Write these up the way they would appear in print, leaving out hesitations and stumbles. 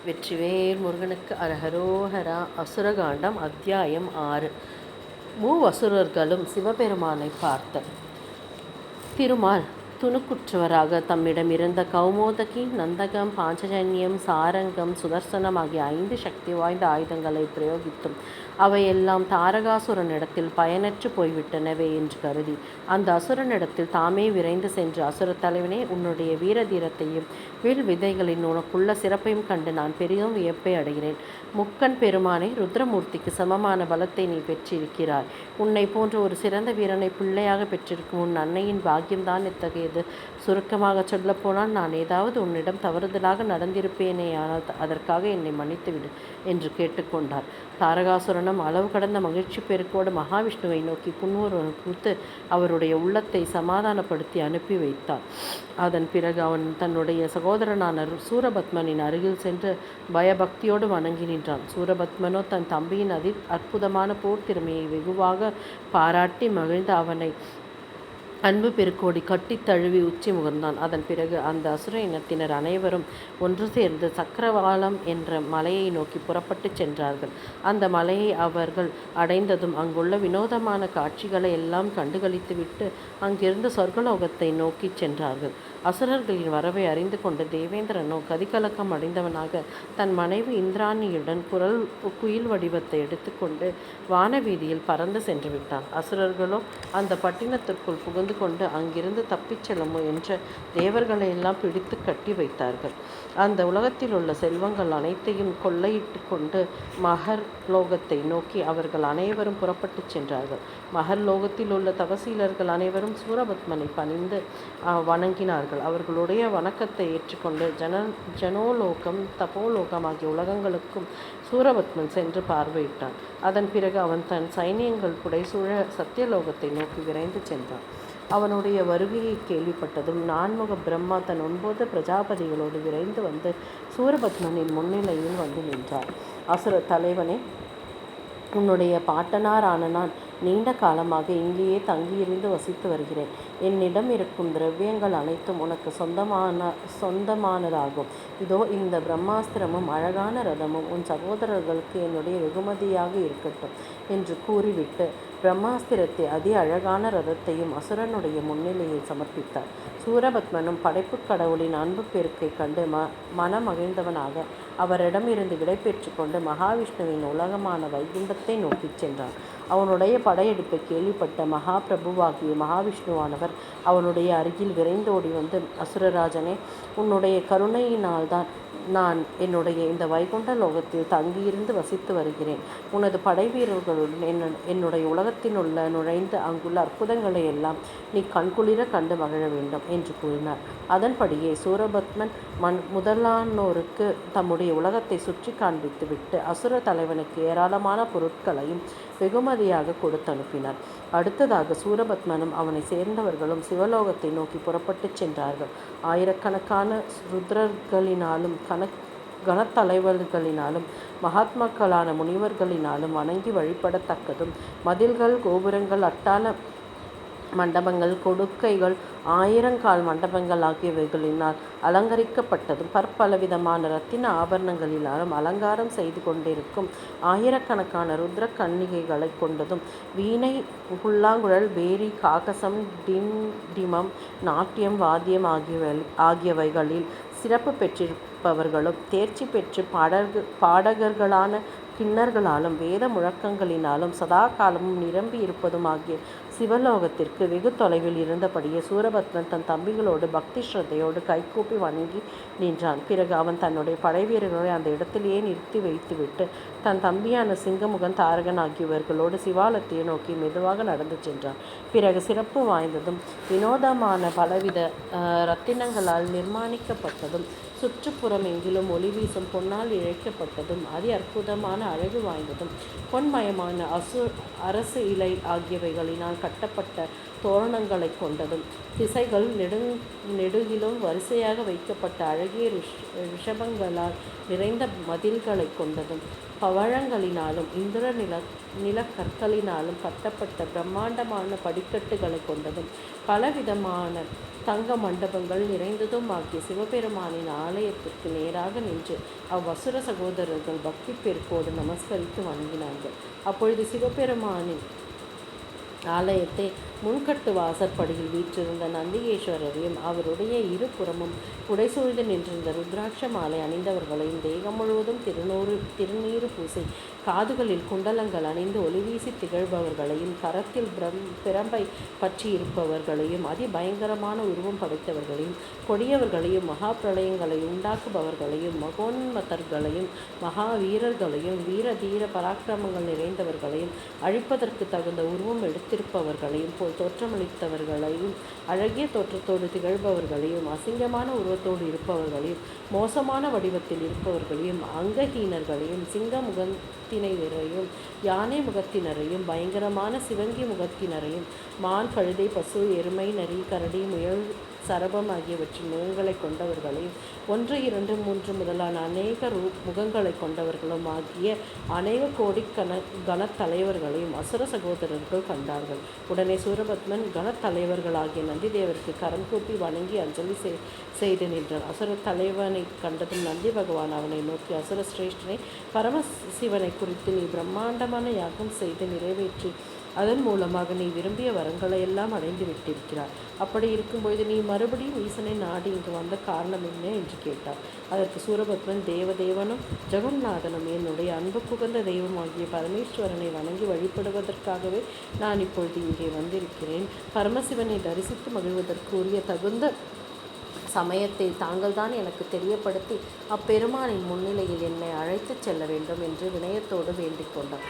வெற்றிவேல் முருகனுக்கு அரஹரோஹரா. அசுரகாண்டம் அத்தியாயம் 6. மூவசுரர்களும் சிவபெருமானை பார்த்தல். திருமால் துணுக்குற்றவராக தம்மிடமிருந்த கௌமோதகி, நந்தகம், பாஞ்சஜன்யம், சாரங்கம், சுதர்சனம் ஆகிய 5 சக்தி வாய்ந்த ஆயுதங்களை பிரயோகித்தும் அவையெல்லாம் தாரகாசுரனிடத்தில் பயனற்று போய்விட்டனவே என்று கருதி அந்த அசுரனிடத்தில் தாமே விரைந்து சென்று, அசுர தலைவனே, உன்னுடைய வீரதீரத்தையும் வில் விதைகளின் உனக்குள்ள சிறப்பையும் கண்டு நான் பெரிதும் வியப்பை அடைகிறேன். முக்கன் பெருமானே, ருத்ரமூர்த்திக்கு சமமான பலத்தை நீ பெற்றிருக்கிறாய். உன்னை போன்ற ஒரு சிறந்த வீரனை பிள்ளையாக பெற்றிருக்கும் உன் அன்னையின் பாக்கியம்தான் எத்தகையது. சுருக்கமாக சொல்லப்போனால், நான் ஏதாவது உன்னிடம் தவறுதலாக நடந்திருப்பேனேயானால் அதற்காக என்னை மன்னித்துவிடு என்று கேட்டுக்கொண்டார். தாரகாசுரனும் அளவு கடந்த மகிழ்ச்சி பெருக்கோடு மகாவிஷ்ணுவை நோக்கி புன்முறுவல் பூத்து அவருடைய உள்ளத்தை சமாதானப்படுத்தி அனுப்பி வைத்தார். அதன் பிறகு அவன் தன்னுடைய சகோதரனான சூரபத்மனின் அருகில் சென்று பயபக்தியோடு வணங்கி நின்றான். சூரபத்மனோ தன் தம்பியின் அற்புதமான போர் திறமையை வெகுவாக பாராட்டி மகிழ்ந்து அவனை அன்பு பெருக்கோடி கட்டி தழுவி உச்சி முகர்ந்தான். அதன் பிறகு அந்த அசுர இனத்தினர் அனைவரும் ஒன்று சேர்ந்து சக்கரவாளம் என்ற மலையை நோக்கி புறப்பட்டு சென்றார்கள். அந்த மலையை அவர்கள் அடைந்ததும் அங்குள்ள வினோதமான காட்சிகளை எல்லாம் கண்டுகளித்துவிட்டு அங்கிருந்து சொர்க்கலோகத்தை நோக்கி சென்றார்கள். அசுரர்களின் வரவை அறிந்து கொண்ட தேவேந்திரனோ கதிகலக்கம் அடைந்தவனாக தன் மனைவி இந்திராணியுடன் குயில் வடிவத்தை எடுத்துக்கொண்டு வானவீதியில் பறந்து சென்று விட்டான். அசுரர்களோ அந்த பட்டினத்திற்குள் புகுந்து கொண்டு அங்கிருந்து தப்பிச் செல்ல முயன்ற தேவர்களை எல்லாம் பிடித்து கட்டி வைத்தார்கள். அந்த உலகத்தில் உள்ள செல்வங்கள் அனைத்தையும் கொள்ளையிட்டு கொண்டு மகர்லோகத்தை நோக்கி அவர்கள் அனைவரும் புறப்பட்டு சென்றார்கள். மகர்லோகத்தில் உள்ள தவசீலர்கள் அனைவரும் சூரபத்மனை பணிந்து வணங்கினார்கள். அவர்களுடைய வணக்கத்தை ஏற்றுக்கொண்டு ஜனோலோகம், தபோலோகம் ஆகிய உலகங்களுக்கும் சூரபத்மன் சென்று பார்வையிட்டான். அதன் பிறகு அவன் தன் சைனியங்கள் புடைசூழ சத்தியலோகத்தை நோக்கி விரைந்து சென்றான். அவனுடைய வருகையை கேள்விப்பட்டதும் நான்முக பிரம்மா தன் 9 பிரஜாபதிகளோடு விரைந்து வந்து சூரபத்மனின் முன்னிலையில் வந்து நின்றார். அசுர தலைவனே, உன்னுடைய பாட்டனாரான நான் நீண்ட காலமாக இங்கேயே தங்கியிருந்து வசித்து வருகிறேன். என்னிடம் இருக்கும் திரவியங்கள் அனைத்தும் உனக்கு சொந்தமானதாகும். இதோ இந்த பிரம்மாஸ்திரமும் அழகான ரதமும் உன் சகோதரர்களுக்கு என்னுடைய வெகுமதியாக இருக்கட்டும் என்று கூறிவிட்டு பிரம்மாஸ்திரத்தை அதி அழகான ரதத்தையும் அசுரனுடைய முன்னிலையில் சமர்ப்பித்தார். சூரபத்மனும் படைப்பு கடவுளின் அன்பு பெருக்கை கண்டு மனமகிழ்ந்தவனாக அவரிடமிருந்து விடை பெற்று கொண்டு மகாவிஷ்ணுவின் உலகமான வைகுண்டத்தை நோக்கி சென்றான். அவனுடைய படையெடுப்பை கேள்விப்பட்ட மகாபிரபுவாகிய மகாவிஷ்ணுவானவர் அவனுடைய அருகில் விரைந்தோடி வந்து, அசுரராஜனே, உன்னுடைய கருணையினால்தான் நான் என்னுடைய இந்த வைகுண்ட லோகத்தில் தங்கியிருந்து வசித்து வருகிறேன். உனது படை வீரர்களுடன் என்னுடைய உலகத்தினுள்ள நுழைந்து அங்குள்ள அற்புதங்களை எல்லாம் நீ கண்குளிர கண்டு மகிழ வேண்டும் என்று கூறினார். அதன்படியே சூரபத்மன் முதலானோருக்கு தம்முடைய உலகத்தை சுற்றி காண்பித்து விட்டு அசுர தலைவனுக்கு ஏராளமான பொருட்களையும் வெகுமதியாக கொடுத்து அனுப்பினார். அடுத்ததாக சூரபத்மனும் அவனை சேர்ந்தவர்களும் சிவலோகத்தை நோக்கி புறப்பட்டு சென்றார்கள். ஆயிரக்கணக்கான ருத்ரர்களினாலும் கணத்தலைவர்களினாலும் மகாத்மாக்களான முனிவர்களினாலும் வணங்கி வழிபடத்தக்கதும் மதில்கள், கோபுரங்கள், அட்டாள மண்டபங்கள், கொடுக்கைகள், 1000 கால் மண்டபங்கள் ஆகியவைகளினால் அலங்கரிக்கப்பட்டதும் பற்பலவிதமான இரத்தின ஆபரணங்களினாலும் அலங்காரம் செய்து கொண்டிருக்கும் ஆயிரக்கணக்கான ருத்ர கன்னிகைகளை கொண்டதும் வீணை, புல்லாங்குழல், பேரி, காகசம், டிமம், நாட்டியம், வாத்தியம் ஆகியவைகளில் சிறப்பு பெற்றிருப்பவர்களும் தேர்ச்சி பெற்று பாடகர்களான கிண்ணர்களாலும் வேத முழக்கங்களினாலும் சதா காலமும் நிரம்பி இருப்பதும் ஆகிய சிவலோகத்திற்கு வெகு தொலைவில் இருந்தபடியே சூரபத்மன் தன் தம்பிகளோடு பக்தி ஸ்ரத்தையோடு கைகூப்பி வணங்கி நின்றான். பிறகு அவன் தன்னுடைய படை வீரர்களை அந்த இடத்திலேயே நிறுத்தி வைத்துவிட்டு தன் தம்பியான சிங்கமுகன், தாரகன் ஆகியவர்களோடு சிவாலயத்தை நோக்கி மெதுவாக நடந்து சென்றான். பிறகு சிறப்பு வாய்ந்ததும் வினோதமான பலவித இரத்தினங்களால் நிர்மாணிக்கப்பட்டதும் சுற்றுப்புறம் எங்கிலும் ஒளி வீசும் பொன்னால் இழைக்கப்பட்டதும் அதி அற்புதமான அழகு வாய்ந்ததும் பொன்மயமான அரசு இலை ஆகியவைகளினால் கட்டப்பட்ட தோரணங்களை கொண்டதும், திசைகள் நெடுகிலும் வரிசையாக வைக்கப்பட்ட அழகிய ரிஷபங்களால் நிறைந்த மதில்களை கொண்டதும், பவழங்களினாலும் இந்திர நிலக்கற்களினாலும் கட்டப்பட்ட பிரம்மாண்டமான படிக்கட்டுகளை கொண்டதும், பலவிதமான தங்க மண்டபங்கள் நிறைந்ததும் ஆகிய சிவபெருமானின் ஆலயத்திற்கு நேராக நின்று அவ்வசுர சகோதரர்கள் பக்தி பெருக்கோடு நமஸ்கரித்து வணங்கினார்கள். அப்பொழுது சிவபெருமானின் ஆலயத்தை முன்கட்டு வாசற்படியில் வீற்றிருந்த நந்திகேஸ்வரரையும் அவருடைய இருபுறமும் புடைசூழ்ந்து நின்றிருந்த ருத்ராட்ச மாலை அணிந்தவர்களையும், தேகம் முழுவதும் திருநீறு பூசி காதுகளில் குண்டலங்கள் அணிந்து ஒளிவீசி திகழ்பவர்களையும், கரத்தில் பிரம்பை பற்றி இருப்பவர்களையும், அதிபயங்கரமான உருவம் படைத்தவர்களையும், கொடியவர்களையும், மகா பிரளயங்களை உண்டாக்குபவர்களையும், மகோன்மதர்களையும், மகா வீரர்களையும், வீர தீர பராக்கிரமங்கள் நிறைந்தவர்களையும், அழிப்பதற்கு தகுந்த உருவம் எடுத்திருப்பவர்களையும் போல் தோற்றமளித்தவர்களையும், அழகிய தோற்றத்தோடு திகழ்பவர்களையும், அசிங்கமான உருவத்தோடு இருப்பவர்களையும், மோசமான வடிவத்தில் இருப்பவர்களையும், அங்கஹீனர்களையும், சிங்க முகத்தினரையும், யானை முகத்தினரையும், பயங்கரமான சிவங்கி முகத்தினரையும், மான், கழுதை, பசு, எருமை, நரி, கரடி, முயல், சரபம் ஆகியவற்றின் முகங்களை கொண்டவர்களையும், 1, 2, 3 முதலான அநேக முகங்களை கொண்டவர்களும் ஆகிய அநேக கோடி கணத்தலைவர்களையும் அசுர சகோதரர்கள் கண்டார்கள். உடனே சூரபத்மன் கணத்தலைவர்களாகிய நந்தி தேவருக்கு கரம் கூப்பி வணங்கி அஞ்சலி செய்து நின்றார். அசுர தலைவனை கண்டதும் நந்தி பகவான் அவனை நோக்கி, அசுர சிரேஷ்டனை, பரமசிவனை குறித்து நீ பிரம்மாண்டமான யாகம் செய்து நிறைவேற்றி அதன் மூலமாக நீ விரும்பிய வரங்களை எல்லாம் அடைந்து விட்டிருக்கிறார். அப்படி இருக்கும்பொழுது நீ மறுபடியும் ஈசனை நாடி இங்கு வந்த காரணம் என்ன என்று கேட்டார். அதற்கு சூரபத்மன், தேவதேவனும் ஜெகநாதனும் என்னுடைய அன்பு புகழ்ந்த தெய்வமாகிய பரமேஸ்வரனை வணங்கி வழிபடுவதற்காகவே நான் இப்பொழுது இங்கே வந்திருக்கிறேன். பரமசிவனை தரிசித்து மகிழ்வதற்கு உரிய தகுந்த சமயத்தை தாங்கள்தான் எனக்கு தெரியப்படுத்தி அப்பெருமானின் முன்னிலையில் என்னை அழைத்துச் செல்ல வேண்டும் என்று வினயத்தோடு வேண்டிக் கொண்டார்.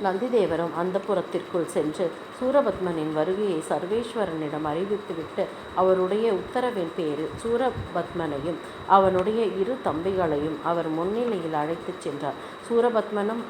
நந்திதேவரும் அந்த புறத்திற்குள் சென்று சூரபத்மனின் வருகையை சர்வேஸ்வரனிடம் அறிவித்துவிட்டு அவருடைய உத்தரவின் பேரில் சூரபத்மனையும் அவனுடைய 2 தம்பிகளையும் அவர் முன்னிலையில் அழைத்துச் சென்றார். சூரபத்மனும்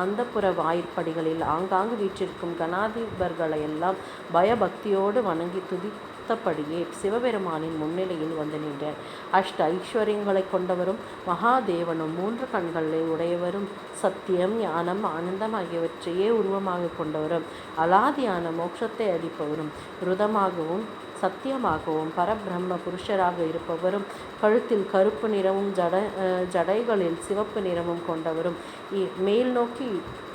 அந்தப்புற வாயிற்படிகளில் ஆங்காங்கு வீற்றிருக்கும் கணாதிபர்களையெல்லாம் பயபக்தியோடு வணங்கி துதித்தபடியே சிவபெருமானின் முன்னிலையில் வந்து நின்றார். அஷ்ட ஐஸ்வர்யங்களை கொண்டவரும் மகாதேவனும் 3 கண்களை உடையவரும் சத்தியம், ஞானம், ஆனந்தம் ஆகியவற்றையே உருவமாக கொண்டவரும் அலாதியான மோட்சத்தை அளிப்பவரும் ருதமாகவும் சத்தியமாகவும் பரபிரம்ம புருஷராக இருப்பவரும் கழுத்தில் கருப்பு நிறமும் ஜடைகளில் சிவப்பு நிறமும் கொண்டவரும் மேல் நோக்கி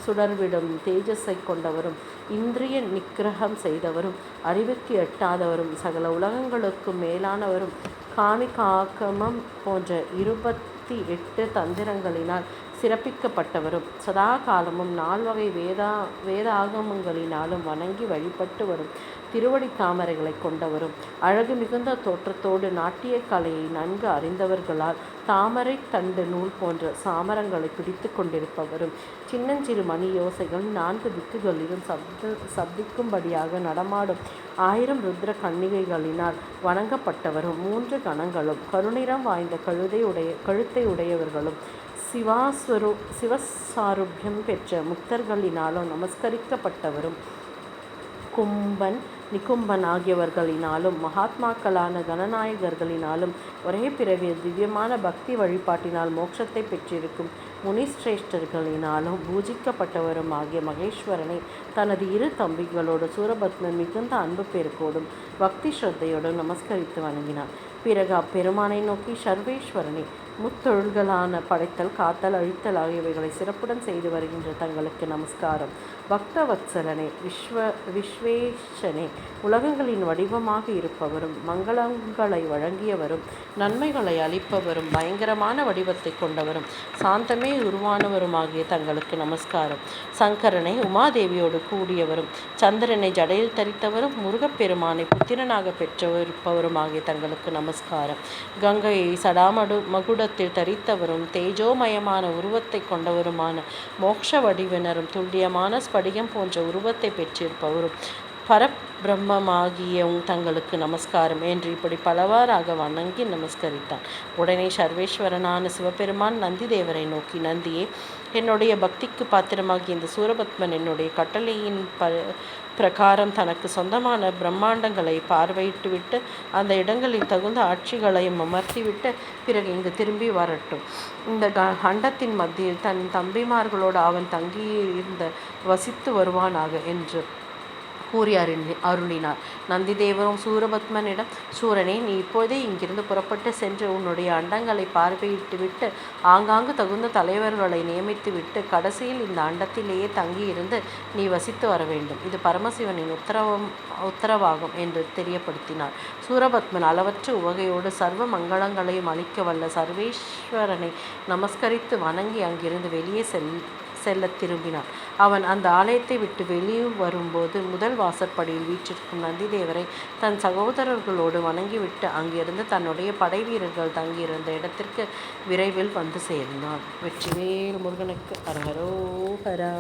சுடர்விடும் தேஜஸை கொண்டவரும் இந்திரிய நிக்கிரகம் செய்தவரும் அறிவுக்கு எட்டாதவரும் சகல உலகங்களுக்கும் மேலானவரும் காமிகாக்கமம் போன்ற 28 தந்திரங்களினால் சிறப்பிக்கப்பட்டவரும் சதா காலமும் 4 வகை வேதாகமங்களினாலும் வணங்கி வழிபட்டு வரும் திருவடி தாமரைகளை கொண்டவரும் அழகு மிகுந்த தோற்றத்தோடு நாட்டிய கலையை நன்கு அறிந்தவர்களால் தாமரை தண்டு நூல் போன்ற சாமரங்களை பிடித்து கொண்டிருப்பவரும் சின்னஞ்சிறு மணி யோசைகள் 4 திக்குகளிலும் சப்திக்கும்படியாக நடமாடும் 1000 ருத்ர கன்னிகைகளினால் வணங்கப்பட்டவரும் 3 கணங்களும் கருநிறம் வாய்ந்த கழுத்தை உடையவர்களும் சிவசாருபியம் பெற்ற முக்தர்களினாலும் நமஸ்கரிக்கப்பட்டவரும் கும்பன், நிகும்பன் ஆகியவர்களினாலும் மகாத்மாக்களான கணநாயகர்களினாலும் ஒரே பிறவியில் திவ்யமான பக்தி வழிபாட்டினால் மோட்சத்தை பெற்றிருக்கும் முனிஸ்ரேஷ்டர்களினாலும் பூஜிக்கப்பட்டவரும் ஆகிய மகேஸ்வரனை தனது 2 தம்பிகளோடு சூரபத்மன் மிகுந்த அன்பு பெருக்கோடும் பக்தி ஸ்ரத்தையோடும் நமஸ்கரித்து வணங்கினார். பிறகு அப்பெருமானை நோக்கி, சர்வேஸ்வரனை, முத்தொழில்களான படைத்தல், காத்தல், அழித்தல் ஆகியவைகளை சிறப்புடன் செய்து வருகின்ற தங்களுக்கு நமஸ்காரம். பக்தவத்சலனே, விஸ்வேஷனே, உலகங்களின் வடிவமாக இருப்பவரும் மங்களங்களை வழங்கியவரும் நன்மைகளை அளிப்பவரும் பயங்கரமான வடிவத்தை கொண்டவரும் சாந்தமே உருவானவருமாகிய தங்களுக்கு நமஸ்காரம். சங்கரனை, உமாதேவியோடு கூடியவரும் சந்திரனை ஜடையில் தரித்தவரும் முருகப்பெருமானை புத்திரனாக பெற்றிருப்பவருமாகிய தங்களுக்கு நமஸ்காரம். கங்கையை மகுடத்தில் தரித்தவரும் தேஜோமயமான உருவத்தை கொண்டவருமான மோட்ச வடிவினரும் துல்லியமான ஸ்படிகம் போன்ற உருவத்தை பெற்றிருப்பவரும் பரபிரம்மமாகிய தங்களுக்கு நமஸ்காரம் என்று இப்படி பலவாறாக வணங்கி நமஸ்கரித்தான். உடனே சர்வேஸ்வரனான சிவபெருமான் நந்தி தேவரை நோக்கி, நந்தியே, என்னுடைய பக்திக்கு பாத்திரமாகி இந்த சூரபத்மன் என்னுடைய கட்டளையின் பிரகாரம் தனக்கு சொந்தமான பிரம்மாண்டங்களை பார்வையிட்டுவிட்டு அந்த இடங்களில் தகுந்த ஆட்சிகளையும் அமர்த்திவிட்டு பிறகு இங்கு திரும்பி வரட்டும். இந்த அண்டத்தின் மத்தியில் தன் தம்பிமார்களோடு அவன் தங்கியிருந்த வசித்து வருவானாக என்று கூறி அருளினார். நந்திதேவரும் சூரபத்மனிடம், சூரனே, நீ இப்பொழுதே இங்கிருந்து புறப்பட்டு சென்று உன்னுடைய அண்டங்களை பார்வையிட்டு விட்டு ஆங்காங்கு தகுந்த தலைவர்களை நியமித்து விட்டு கடைசியில் இந்த அண்டத்திலேயே தங்கியிருந்து நீ வசித்து வர வேண்டும். இது பரமசிவனின் உத்தரவாகும் என்று தெரியப்படுத்தினார். சூரபத்மன் அளவற்ற உவகையோடு சர்வ மங்களங்களையும் அளிக்க வல்ல சர்வேஸ்வரனை நமஸ்கரித்து வணங்கி அங்கிருந்து வெளியே செல்ல திரும்பினான். அவன் அந்த ஆலயத்தை விட்டு வெளியே வரும்போது முதல் வாசற்படியில் வீற்றிருக்கும் நந்திதேவரை தன் சகோதரர்களோடு வணங்கிவிட்டு அங்கிருந்து தன்னுடைய படை வீரர்கள் தங்கியிருந்த இடத்திற்கு விரைவில் வந்து சேர்ந்தான். வெற்றிவேல் முருகனுக்கு அரஹரோஹரா.